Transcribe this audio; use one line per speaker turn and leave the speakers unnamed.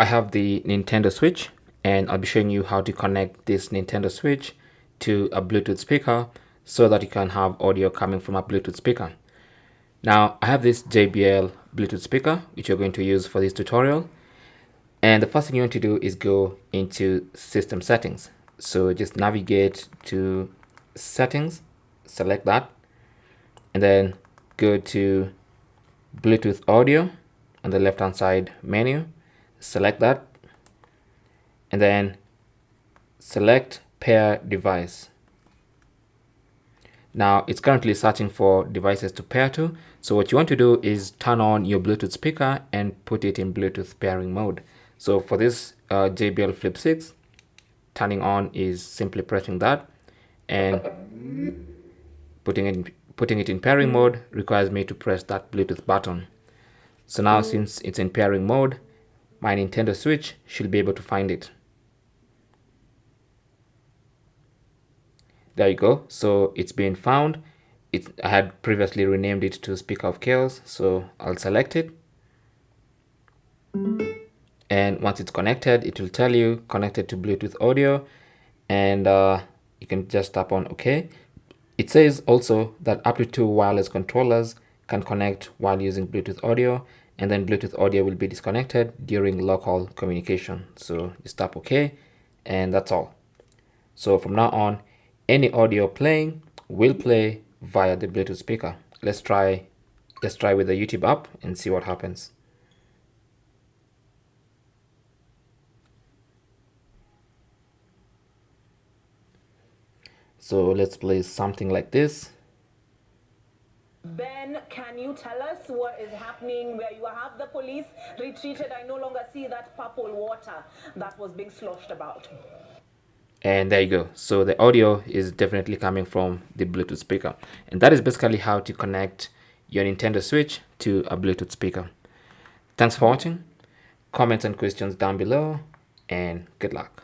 I have the Nintendo Switch, and I'll be showing you how to connect this Nintendo Switch to a Bluetooth speaker so that you can have audio coming from a Bluetooth speaker. Now, I have this JBL Bluetooth speaker, which you're going to use for this tutorial. And the first thing you want to do is go into System Settings. So just navigate to Settings, select that, and then go to Bluetooth Audio on the left-hand side menu. Select that, and then select Pair Device. Now it's currently searching for devices to pair to. So what you want to do is turn on your Bluetooth speaker and put it in Bluetooth pairing mode. So for this JBL Flip 6, turning on is simply pressing that, and putting it in pairing mode requires me to press that Bluetooth button. So now since it's in pairing mode, my Nintendo Switch should be able to find it. There you go. So it's been found. I had previously renamed it to Speaker of Chaos, so I'll select it. And once it's connected, it will tell you connected to Bluetooth audio, and you can just tap on OK. It says also that up to 2 wireless controllers can connect while using Bluetooth audio, and then Bluetooth audio will be disconnected during local communication. So just tap OK, and that's all. So from now on, any audio playing will play via the Bluetooth speaker. Let's try with the YouTube app and see what happens. So let's play something like this.
Ben, can you tell us what is happening where you have the police retreated? I no longer see that purple water that was being sloshed about.
And there you go. So the audio is definitely coming from the Bluetooth speaker. And that is basically how to connect your Nintendo Switch to a Bluetooth speaker. Thanks for watching. Comments and questions down below, and good luck.